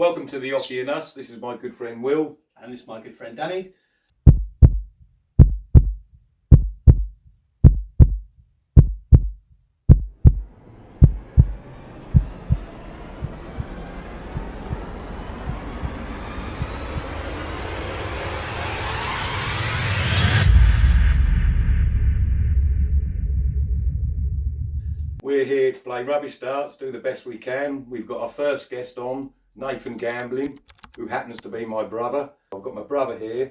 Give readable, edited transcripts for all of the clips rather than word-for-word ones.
Welcome to the Oche and Us. This is my good friend Will. And this is my good friend Danny. We're here to play rubbish darts, do the best we can. We've got our first guest on, Nathan Gambling, who happens to be my brother. I've got my brother here,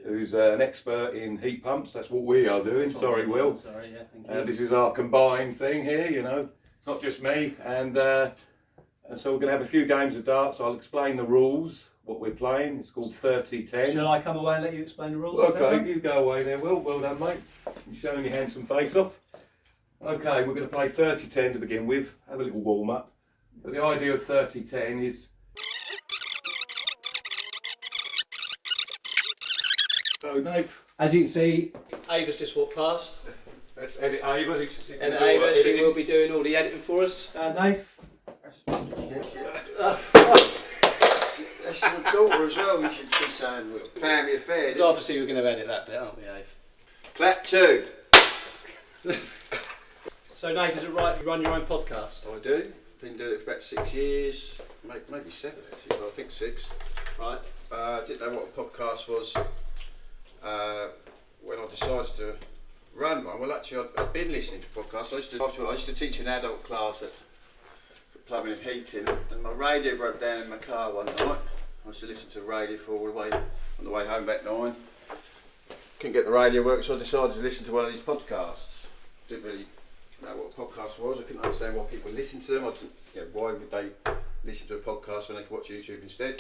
who's an expert in heat pumps. That's what we are doing. Sorry, Will. Sorry, yeah, thank you. This is our combined thing here, you know. It's not just me. And so we're going to have a few games of darts. I'll explain the rules, what we're playing. It's called 30-10. Shall I come away and let you explain the rules? Okay, you go away there, Will. Well done, mate. You're showing your handsome face off. Okay, we're going to play 30-10 to begin with. Have a little warm up. But the idea of 30-10 is... So, Dave. As you can see, Ava's just walked past. Let's edit Ava. And Ava, she will be doing all the editing for us. Dave? That's my daughter as well, you should be saying, Will. Family affairs. So obviously we're going to edit that bit, aren't we, Ava? Clap two. So, Dave, is it right you run your own podcast? I do. Been doing it for about 6 years, maybe 7 actually, but I think 6. Right. Didn't know what a podcast was when I decided to run one. Well, actually, I'd been listening to podcasts. I used to teach an adult class at plumbing and heating, and my radio broke down in my car one night. I used to listen to radio for all the way on the way home back 9. Couldn't get the radio work, so I decided to listen to one of these podcasts. Didn't really know what a podcast was. I couldn't understand why people listened to them. I didn't, why would they listen to a podcast when they could watch YouTube instead?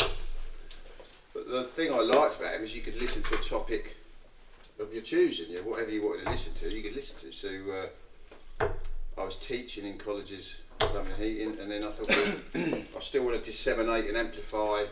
But the thing I liked about them is you could listen to a topic of your choosing. Whatever you wanted to listen to, you could listen to. So I was teaching in colleges, plumbing and heating, and then I thought, well, I still want to disseminate and amplify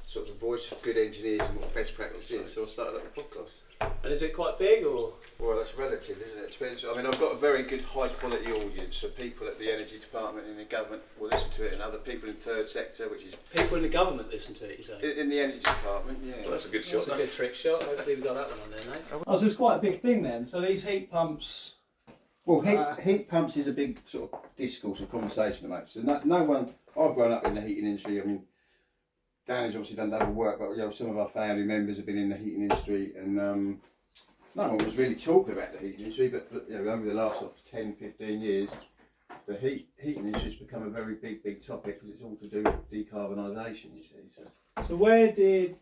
sort of the voice of good engineers and what best practice is. So I started up a podcast. And is it quite big, or? Well, that's relative, isn't it? It depends. I mean, I've got a very good high quality audience, so people at the energy department in the government will listen to it, and other people in third sector, which is... People in the government listen to it, you say? In the energy department, yeah. Well, that's a good shot. That's a good trick shot. Hopefully we got that one on there, mate. Oh, so it's quite a big thing then. So these heat pumps... Well, heat pumps is a big sort of discourse or conversation about. So no one... I've grown up in the heating industry. I mean, Danny's obviously done other work, but some of our family members have been in the heating industry, and no one was really talking about the heating industry, but over the last sort of 10, 15 years, the heating industry has become a very big topic because it's all to do with decarbonisation, you see. So where did,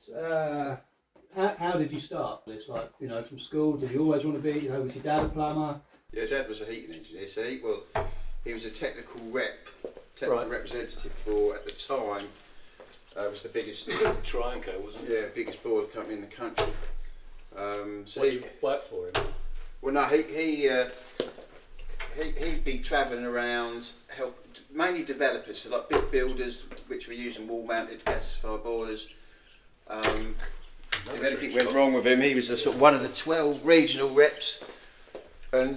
how did you start this? Like, from school, did you always want to be, was your dad a plumber? Yeah, Dad was a heating engineer, so he was a technical representative for, at the time, was the biggest... Trianco, wasn't it? Yeah, biggest boiler company in the country. So you worked for him? Well, no, he'd be travelling around, mainly developers, so like big builders, which were using wall-mounted gas-fired boilers. If anything went wrong with him, he was one of the 12 regional reps. And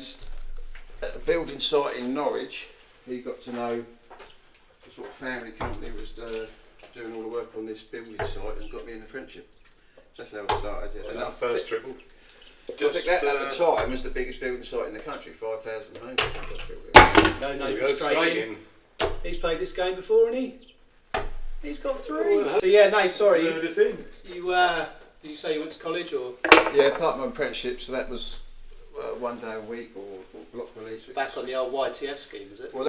at a building site in Norwich, he got to know the sort of family company was doing all the work on this building site and got me an apprenticeship. That's how it started. Yeah. And that first triple. I think that at the time was the biggest building site in the country, 5,000 homes. No, straight in. He's played this game before, hasn't he? He's got 3. So yeah, Nate, sorry. You did you say you went to college or? Yeah, part of my apprenticeship, so that was 1 day a week or block release. Back on the old YTS scheme, was it? Well,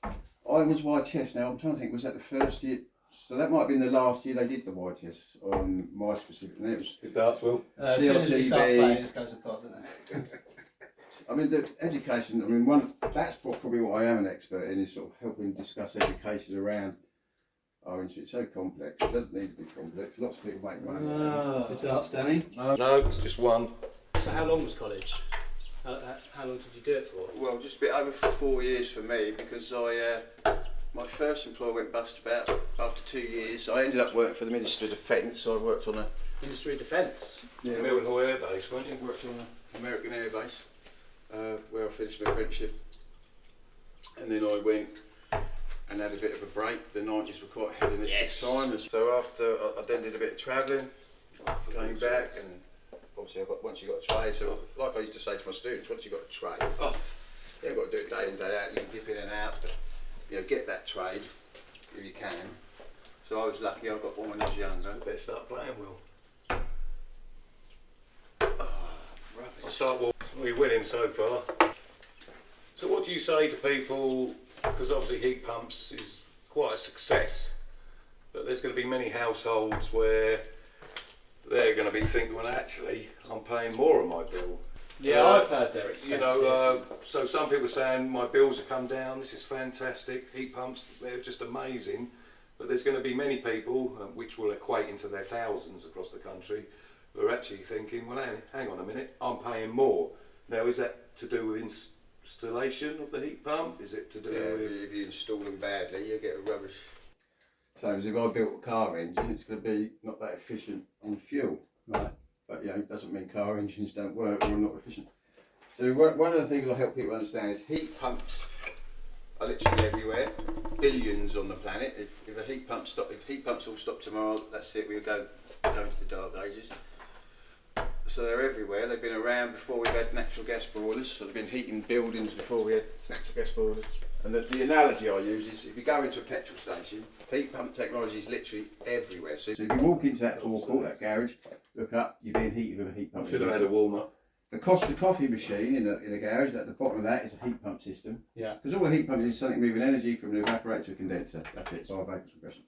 I was YTS now. I'm trying to think. Was that the first year? So that might have been the last year they did the YTS on my specific. And it was good darts, Will. As soon as we start playing, this goes apart, doesn't it? I mean, the education. I mean, that's probably what I am an expert in, is sort of helping discuss education around our industry. It's so complex. It doesn't need to be complex. Lots of people make money. Good darts, Danny. No, it's just one. So how long was college? How long did you do it for? Well, just a bit over 4 years for me, because my first employer went bust about after 2 years. I ended up working for the Ministry of Defence. So I worked on a Ministry of Defence. Yeah, American Air Base, weren't you? Worked on an American Air Base, where I finished my apprenticeship, and then I went and had a bit of a break. The 90s were quite hedonistic time. So after I then did a bit of travelling, came back, and obviously once you got a trade, so like I used to say to my students, once you got a trade, you haven't got to do it day in, day out, you can dip in and out, but get that trade if you can. So I was lucky, I got one when I was younger. Better start playing, Will. I'll start with we're winning so far. So what do you say to people, because obviously heat pumps is quite a success, but there's going to be many households where they're going to be thinking, well actually I'm paying more on my bill. Yeah, I've heard they're expensive. You know, so some people are saying my bills have come down, this is fantastic, heat pumps, they're just amazing, but there's going to be many people, which will equate into their thousands across the country, who are actually thinking, well hang on a minute, I'm paying more. Now is that to do with installation of the heat pump? Is it to do with... if you install them badly, you get a rubbish. So if I built a car engine, it's going to be not that efficient on fuel. Right. But it doesn't mean car engines don't work or are not efficient. So one of the things I help people understand is heat pumps are literally everywhere. Billions on the planet. If a heat pump if heat pumps all stop tomorrow, that's it. We'll go into the dark ages. So they're everywhere. They've been around before we've had natural gas boilers. So they've been heating buildings before we had natural gas boilers. And the analogy I use is if you go into a petrol station, heat pump technology is literally everywhere. So if you walk into that forecourt, that garage, look up, you're being heated with a heat pump. Should have had a warm up. The Costa coffee machine in a garage, at the bottom of that is a heat pump system. Yeah. Because all a heat pump is something moving energy from an evaporator to a condenser. That's it, by vapor compression.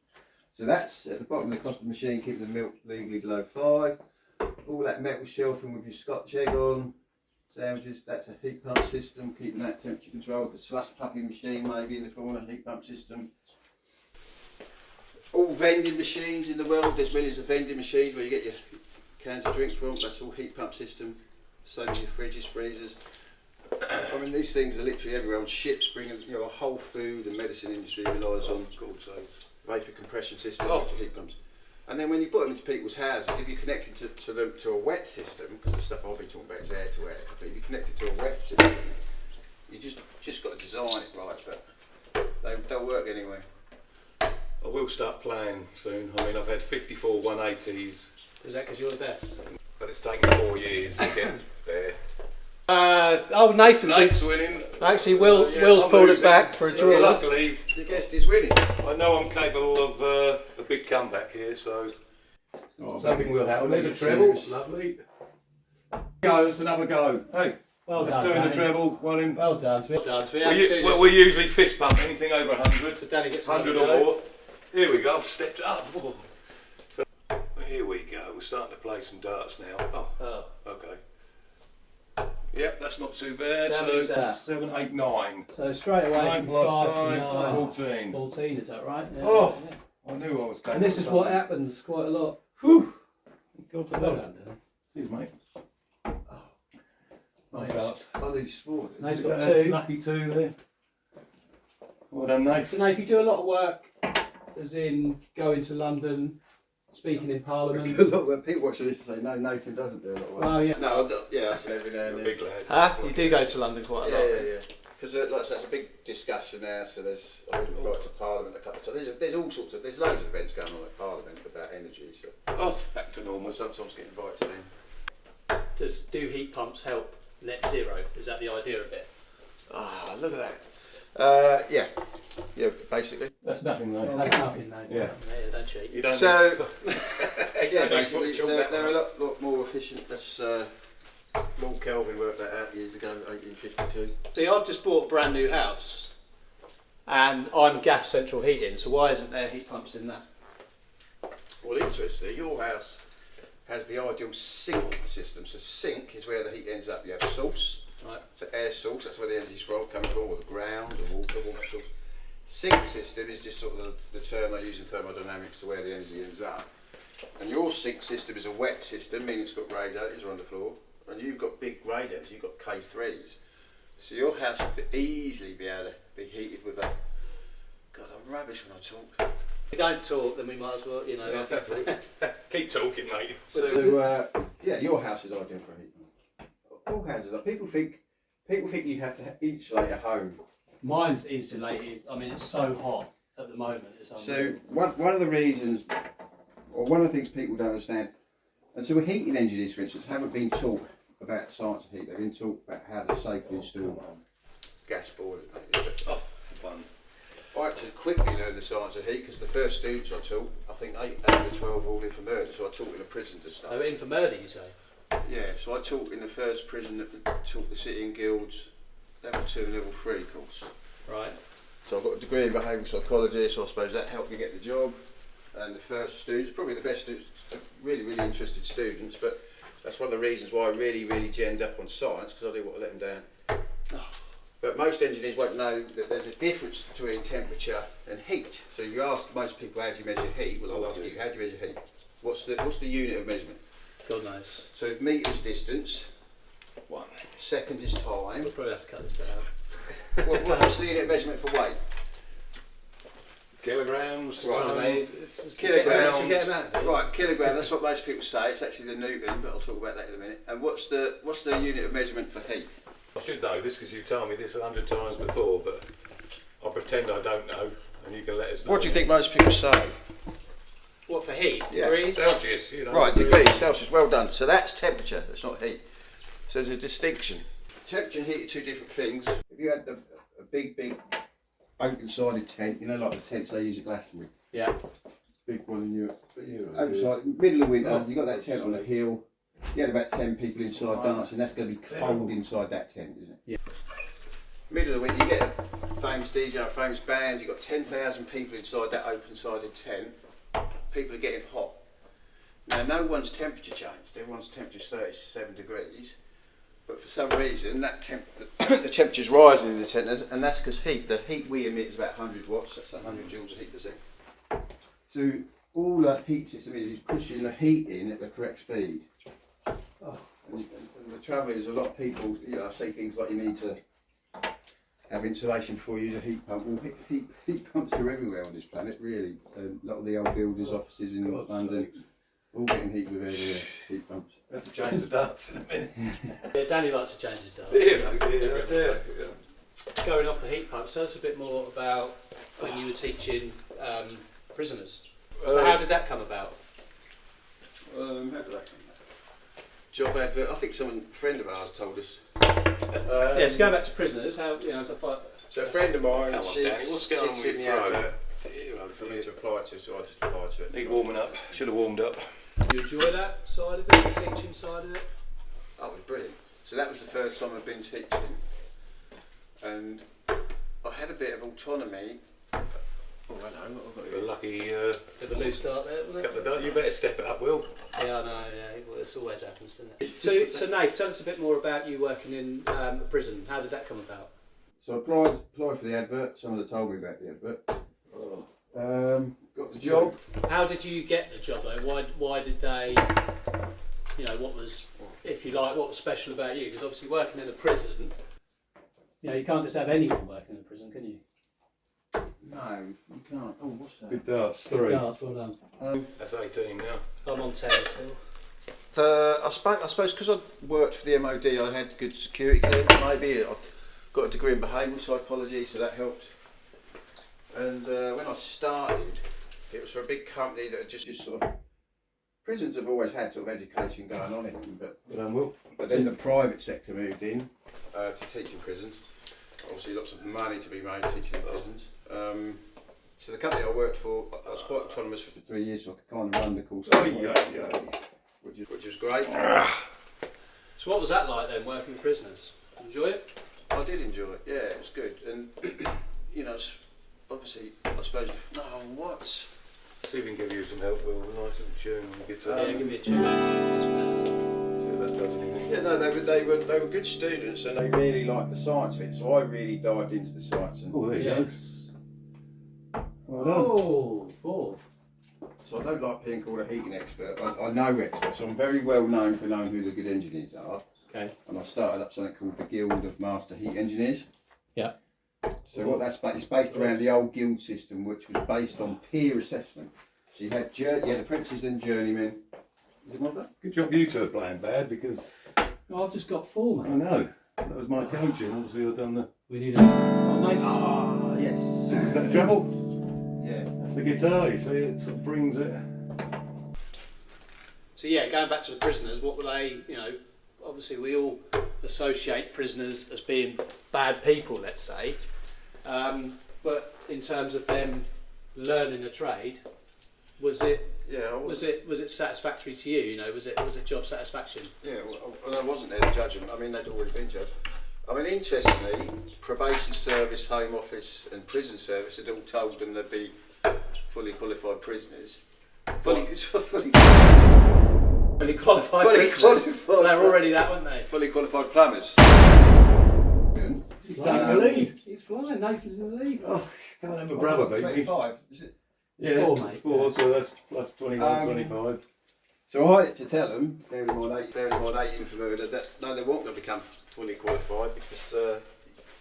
So that's at the bottom of the Costa machine, keeping the milk legally below 5. All that metal shelving with your Scotch egg on, sandwiches, that's a heat pump system, keeping that temperature controlled. The slush puppy machine maybe in the corner, heat pump system. All vending machines in the world, there's millions of vending machines where you get your cans of drink from, that's all heat pump system. So many fridges, freezers. I mean, these things are literally everywhere. On ships bringing, a whole food and medicine industry relies on vapor compression systems, heat pumps. And then when you put them into people's houses, if you're connected to a wet system, because the stuff I've been talking about is air to air, but if you're connected to a wet system, you just got to design it right, but they'll work anyway. I will start playing soon. I mean, I've had 54 180s. Is that because you're the best? But it's taken 4 years to get there. Nathan's winning. Actually, Will's pulled it back for a draw. Luckily, The guest is winning. I know I'm capable of a big comeback here, so nothing will happen. There's a treble, lovely. Go, that's another go. Hey, Well let's done, do the Danny. treble. One in. Well done. Well done. So we We usually fist pump anything over 100. So Danny gets 100 another or go. more. Here we go. I've stepped up. Whoa. So, here we go. We're starting to play some darts now. Oh, okay. Yep, that's not too bad. So how many's that? 7, 8, 9. So straight away 9 from plus 5 to 5, 9. 14. 14, is that right? Yeah. Oh. Yeah. I knew I was capable. And this is of what something. happens quite a lot. Whew. God for Well that. done, Dan. Cheers, mate. Nice. Nice. Bloody sport. Nate's got 2. Lucky 2 there. Well done, Nate. So Nate, you do a lot of work, as in going to London, speaking in Parliament. Look, when people watch this say, no, Nathan doesn't do a lot of work. Oh yeah. No, I say every now You're and a then. big lad. Huh? You do go to London quite a lot. Yeah. Because like, so that's a big discussion now. So I've been right to Parliament a couple of times. There's all sorts of, there's loads of events going on at Parliament about energy. So Oh, back to I normal. sometimes get invited in. Do heat pumps help net zero? Is that the idea of it? Ah, look at that. Yeah, basically. That's nothing, mate. That's nothing, Nate. Yeah. Yeah, don't cheat. You don't So, need- yeah, You don't basically, need to chalk that they're a one. lot more efficient. That's Lord Kelvin worked that out years ago, 1852. See, I've just bought a brand new house, and I'm gas central heating. So why isn't there heat pumps in that? Well, interestingly, your house has the ideal sink system. So sink is where the heat ends up. You have source, Right. so air source, that's where the energy's from, coming from, or the ground, or water source. Sink system is just sort of the term they use in thermodynamics to where the energy ends up. And your sink system is a wet system, meaning it's got radiators on the floor, and you've got big radiators, you've got K3s. So your house would easily be able to be heated with a... God, I'm rubbish when I talk. If we don't talk, then we might as well, I think. Keep talking, mate. So, yeah, your house is ideal for a heat pump. All houses are. People think you have to insulate a home Mine's insulated. I mean, it's so hot at the moment. It's So one of the reasons, or one of the things people don't understand, and so heating engineers, for instance, haven't been taught about the science of heat. They've been taught about how to safely install gas boilers. Oh, it's fun. I had to quickly learn the science of heat because the first students I taught, I think 8 out of the 12 all in for murder, so I taught in a prison to start. Oh, in for murder, you say? Yeah, so I taught in the first prison that taught the sitting guilds, level 2 and level 3 course. Right. So I've got a degree in behavioural psychology, so I suppose that helped me get the job. And the first students, probably the best students, really, really interested students, but that's one of the reasons why I really, really genned up on science, because I didn't want to let them down. But most engineers won't know that there's a difference between temperature and heat. So if you ask most people how do you measure heat, well I'll ask you, how do you measure heat? What's the unit of measurement? God knows. So metres distance, 1. second is time. We'll probably have to cut this bit out. What's the unit of measurement for weight? Kilograms. Right. Kilograms. Get them out, Right, kilogram, that's what most people say. It's actually the Newton, but I'll talk about that in a minute. And what's the unit of measurement for heat? I should know this because you've told me this 100 times before, but I'll pretend I don't know, and you can let us know. What do you think most people say? What, for heat? Yeah. Degrees? Celsius, you know. Right, degrees Celsius, well done. So that's temperature, that's not heat. So there's a distinction. Temperature and heat are two different things. If you had a big open-sided tent, you know, like the tents they use at Glastonbury. Yeah. Big one in Europe. Outside, middle of winter, you got that tent on a hill. You had about 10 people inside dancing. That's going to be cold inside that tent, isn't it? Yeah. Middle of the winter, you get a famous DJ, a famous band. You've got 10,000 people inside that open-sided tent. People are getting hot. Now, no one's temperature changed. Everyone's temperature's 37 degrees. But for some reason, the temperature's rising in the tent, and that's because heat. The heat we emit is about 100 watts. That's 100 joules of heat per second. So all that heat system is pushing the heat in at the correct speed. And the trouble is, a lot of people, you know, say things like you need to have insulation before you use a heat pump. Well, heat pumps are everywhere on this planet, really. A lot of the old builders' offices in North London, all getting heat with their heat pumps. We have to change the darts in a minute. Yeah, Danny likes to change his dial. That's it. Going off the heat pumps, tell us a bit more about when you were teaching prisoners. So how did that come about? How did that come about? Job advert. I think a friend of ours told us. Yes, going back to prisoners. How So a friend of mine, Come on, she Danny, what's going on sits with in the your throat? advert for me to apply to, so I just applied to it. Need warming up. Should have warmed up. Do you enjoy that side of it, the teaching side of it? That was brilliant. So that was the first time I'd been teaching, and I had a bit of autonomy. Oh, I know. I've got A lucky Bit of a loose start there, wasn't it? couple of darts. You better step it up, Will. Yeah, I know. Yeah, well, this always happens, doesn't it? So Nate, tell us a bit more about you working in a prison. How did that come about? So I applied for the advert. Someone had told me about the advert. Got the job. How did you get the job though? Why did they? You know, what was, if you like, what was special about you? Because obviously working in a prison, You know, you can't just have anyone working in prison, can you? No, you can't. Oh, what's that? Good darts. Good 3. darts, well done. That's 18 now. I'm on 10 still. I suppose because I worked for the MOD, I had good security clearance. Maybe I got a degree in behavioural psychology, so that helped. And when I started, it was for a big company that had just sort of. Prisons have always had sort of education going on in them, but then the private sector moved in to teach in prisons. Obviously, lots of money to be made teaching in prisons. So the company I worked for, I was quite autonomous for 3 years, so I could kind of run the course. Which was great. So what was that like then, working with prisoners? Enjoy it? I did enjoy it. Yeah, it was good. And you know, obviously, I suppose. No, what? See if we can give you some help, Will. A nice little tune on the guitar. Yeah, give me a tune. See if that does anything. Yeah, no, they were good students, and they really liked the science of it. So I really dived into the science. And Oh, there you Yes. Well done. Oh, 4. so I don't like being called a heating expert. I know experts. So I'm very well known for knowing who the good engineers are. Okay. And I started up something called the Guild of Master Heat Engineers. Yeah. So what that's it's based around the old guild system, which was based on peer assessment. So you had apprentices and journeymen. Is it my turn? Good job you two are playing bad because Oh, I've just got 4, I mate. know. That was my coaching. Obviously, I've done the. We need a. Oh, Nathan. Ah, yes. Is that the treble? Yeah. That's the guitar. You see, it sort of brings it. So yeah, going back to the prisoners, what were they? You know, obviously we all associate prisoners as being bad people, let's say. But in terms of them learning a trade, was it? Yeah, Was it satisfactory to you? You know, was it job satisfaction? Yeah, well, I wasn't there to judge them. I mean, they'd already been judged. I mean, interestingly, probation service, home office, and prison service had all told them they'd be fully qualified prisoners. Fully qualified prisoners. Well, they were already that, weren't they? fully qualified plumbers. He's taking the lead. He's flying. Nathan's in the lead. Oh, can't have my brother beat me. 25, is it? Yeah, 4, mate. 4, so that's plus 21, 25. So I had to tell them, bearing in mind 18 for murder, that no, they weren't going to become fully qualified because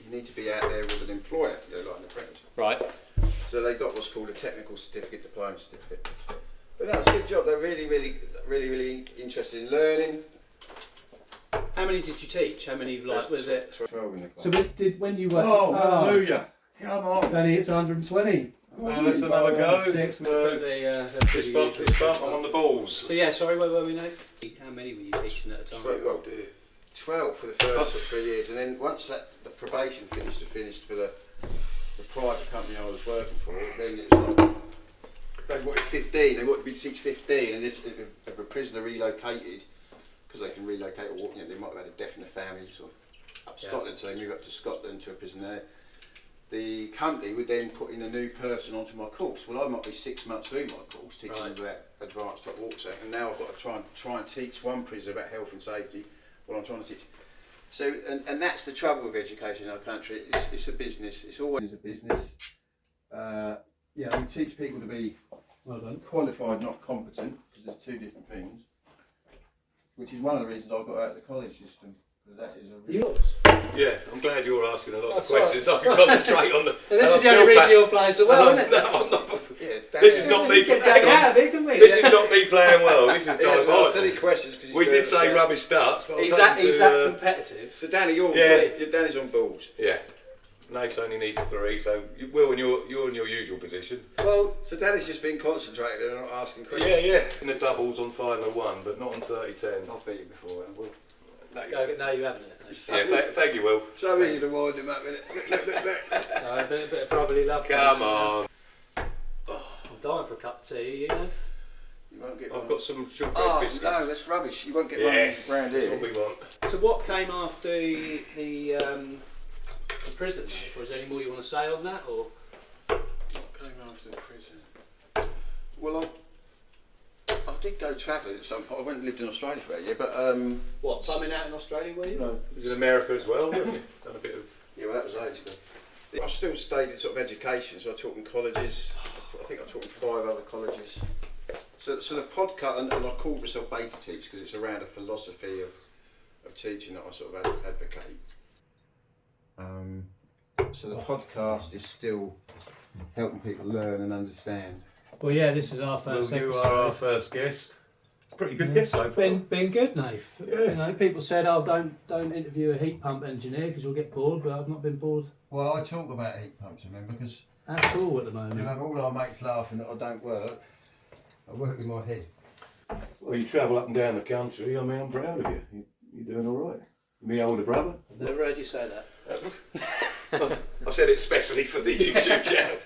you need to be out there with an employer, you know, like an apprentice. Right. So they got what's called a technical certificate, diploma certificate. But that was a good job. They're really interested in learning. How many did you teach? How many, like, was it? 12 in the class. So when you were. Oh, hallelujah. Come on. Danny, it's 120. Oh, let's another go. 6. Fist bump, I'm on the balls. So yeah, sorry, where were we now? How many were you teaching at a time? 12 for the first 3 years, and then once the probation finished for the private company I was working for, then it was like they wanted 15. They wanted me to teach 15, and if a prisoner relocated, because they can relocate, or you know, they might have had a death in the family, sort of up Scotland, so they move up to Scotland to a prison there. The company would then put in a new person onto my course. Well, I might be 6 months through my course, teaching them about advanced top water safety, and now I've got to try and teach one prisoner about health and safety. What I'm trying to teach. So, and that's the trouble with education in our country. It's a business. It's always a business. Yeah, we teach people to be qualified, not competent, because there's two different things. Which is one of the reasons I got out of the college system. That is a really Yours? Yeah, I'm glad you're asking a lot of questions. I can concentrate on the. And this is the only reason you're playing so well, isn't it? No, I'm not. yeah, This is not me. Get out of it, can we? This is not me playing well. This is diabolical. questions. We did say rubbish starts, but He's that competitive. So Danny, Danny's on balls. Yeah. Nate's only needs 3, so Will, and you're in your usual position. Well, So Danny's just been concentrated and not asking questions. Yeah. In the doubles on 5-1, but not on 30-10. I've beat you before, I will. no, you haven't. Yeah, thank you, Will. So easy to wind him up, isn't it? No, a bit of brotherly love. Come on. I'm dying for a cup of tea, you know. You won't get I've got some sugar biscuits. no, that's rubbish. You won't get Yes, one round that's here. what we want. So what came after the prison? Or is there any more you want to say on that, or? What came after the prison? Well, I did go travelling at some point. I went and lived in Australia for a year, but What, plumbing out in Australia, were you? No, it was in America as well, wasn't it? Done a bit of. yeah, well, that was ages ago. I still stayed in sort of education, so I taught in colleges. I think I taught in 5 other colleges. So the podcast, and I called myself Beta Teach because it's around a philosophy of teaching that I sort of advocate. So the podcast is still helping people learn and understand. Well, yeah, this is our first You episode. are our first guest. Pretty good guest so far. Been good, Nath. Yeah. You know, people said, "Oh, don't interview a heat pump engineer because you'll get bored," but I've not been bored Well, I talk about heat pumps, remember, because at all at the you'll moment. have all our mates laughing that I don't work. I work in my head. Well, you travel up and down the country. I mean, I'm proud of you. You're doing all right. Me older brother. Never heard you say that. I've said it specially for the YouTube channel.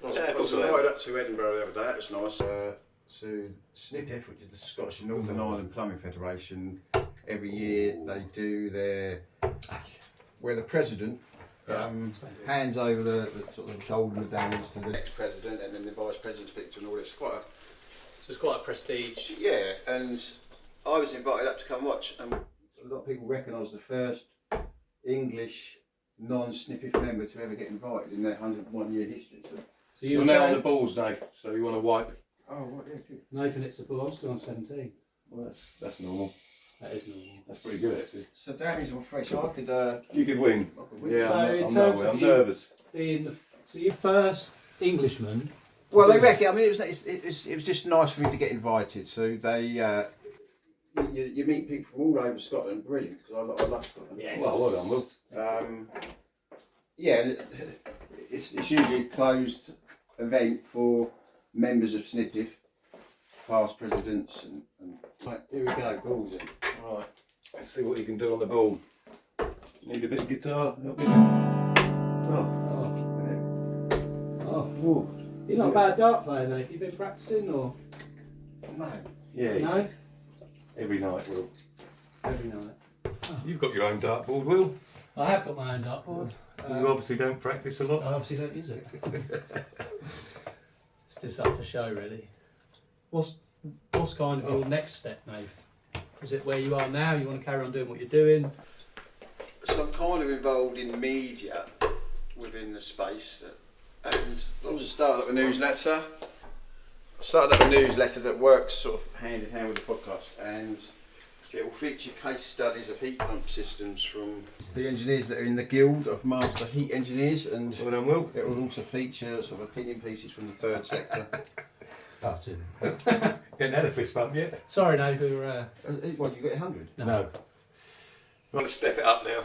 I was invited up to Edinburgh the other day. That was nice. So SNIPF, which is the Scottish and Northern Ireland Plumbing Federation, every year they do where the president hands over the sort of golden medallions to the next president, and then the vice president's picture and all this. So it's quite a prestige. Yeah, and I was invited up to come watch, and a lot of people reckon I was the first English non-SNIPF member to ever get invited in their 101-year history. So you You're now on the balls, Nate, so you want to wipe. Oh, right, yeah, good. Nathan, it's the ball. I'm still on 17. Well, that's normal. That is normal. That's pretty good, actually. So Danny's on fresh, so I could... You could win. Yeah, So in I'm terms of I'm you- nervous. So your first Englishman. Well, they reckon. I mean, it was just nice for me to get invited. So they you meet people from all over Scotland, brilliant, because I love Scotland. Yes. Well done, Will. Yeah, it's usually a closed event for members of Snippeth, past presidents, and right, here we go, balls in. Right, let's see what you can do on the ball. Need a bit of guitar? Help you? Oh, Oh, you're not a bad dart player, though. Have you been practicing or no. Yeah, no? every night, Will. Every night. You've got your own dartboard, Will. I have got my own dartboard. You obviously don't practice a I lot. obviously don't use it. It's just up for show, really. What's kind of your next step, Nave? Is it where you are now? You want to carry on doing what you're doing? So I'm kind of involved in media within the space, and I've started up a newsletter. I started up a newsletter that works sort of hand in hand with the podcast, and it will feature case studies of heat pump systems from the engineers that are in the Guild of Master Heat Engineers, and Well done, Will. it will also feature sort of opinion pieces from the third sector. Getting had a fist bump yet? Sorry, Nave. We're, What, you got 100? No. Right, let's step it up now.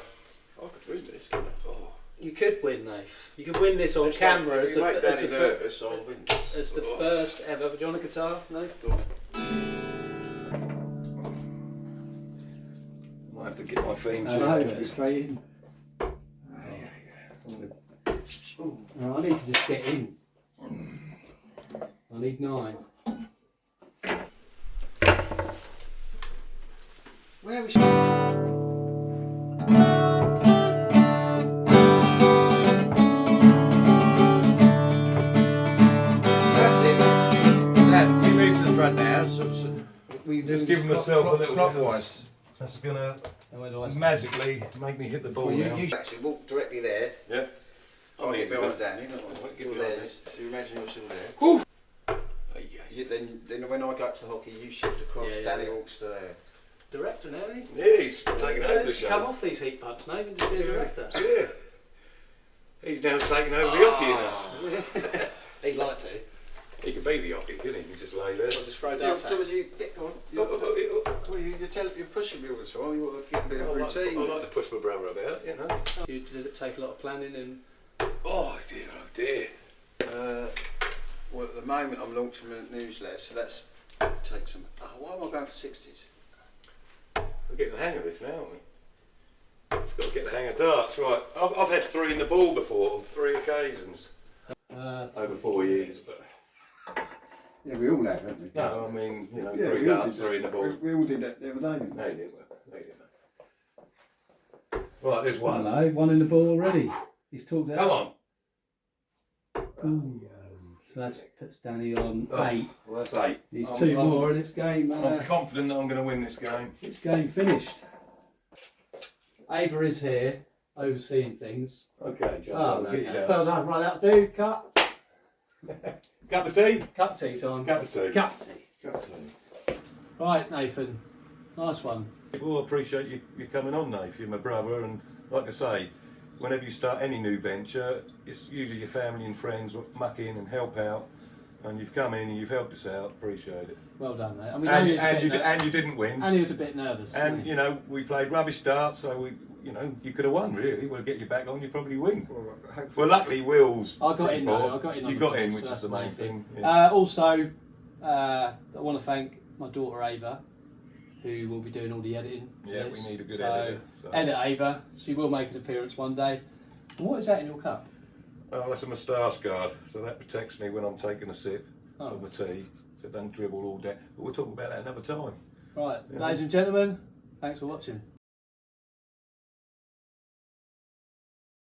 I could win this, couldn't I? Oh. You could win, Nave. You could win this on camera. If you make Danny nervous, I'll win. It's the first ever. Do you want a guitar? No? Go on. I have to get my theme no, tune. straight in. No, I need to just get in. I need 9. Where are we? That's it. Now, you move to the front now. So we Just give myself a little clockwise. That's gonna And where do I magically make me hit the ball Well, now. you actually walk directly there. Yeah. I'll get behind Danny. Get You're behind there. me. So imagine you're still there. Whew. Then when I go up to hockey, you shift across. Yeah, Danny yeah. walks to there. Director now, isn't he? Yeah, he's taking over the Come show. off these heat pumps, Nave, and just be a director. Yeah. He's now taking over the Oche and Us. He'd like to. He could be the Oche, couldn't he? He could just lay there. I'll just throw darts at him. You're pushing me all the time. You want to get a bit of routine. I like to push my brother about, you know. Does it take a lot of planning and Oh dear. Well, at the moment I'm launching a newsletter, so that's takes some. Oh, why am I going for 60s? We're getting the hang of this now, aren't we? Just got to get the hang of darts, right. I've had 3 in the ball before on 3 occasions. Over 4 years, but Yeah, we all have, haven't we? no, I mean, you know, Yeah, 3 we all darts, did 3 in the that. ball. We all did that the other day, didn't we? No, you didn't. No, you didn't. Right, there's one. Hello, 1 in the ball already. He's talked Come on. Ooh. So that puts Danny on 8. Well, that's 8. Needs I'm- 2 I'm- more and it's game. I'm confident that I'm going to win this game. It's game finished. Ava is here, overseeing things. Okay, John, Oh, I'll no, get you no. down. Well done, right out, dude. Cut. Cup of tea? Cup tea time. Cup of tea. Cup tea. Cup of tea. Right, Nathan. Nice one. Well, I appreciate you coming on, Nath. You're my brother, and like I say, whenever you start any new venture, it's usually your family and friends will muck in and help out. And you've come in and you've helped us out. Appreciate it. Well done, mate. I mean, And, he was a bit and you didn't win. and he was a bit nervous. And wasn't he? you know, we played rubbish darts, so you could have won. Really, we'll get you back on. You probably win. Well, luckily, Will's. I got in poor. though. I got in. On You the got ball, in, so which that's is the main main thing. Yeah. Also, I want to thank my daughter Ava, who will be doing all the editing. for Yeah, this. we need a good so, editor. So. Edit Ava. She will make an appearance one day. And what is that in your cup? Oh, that's a moustache guard, so that protects me when I'm taking a sip Oh. of my tea, so it doesn't dribble all day. But we'll talk about that another time. Right, Yeah. ladies and gentlemen, thanks for watching.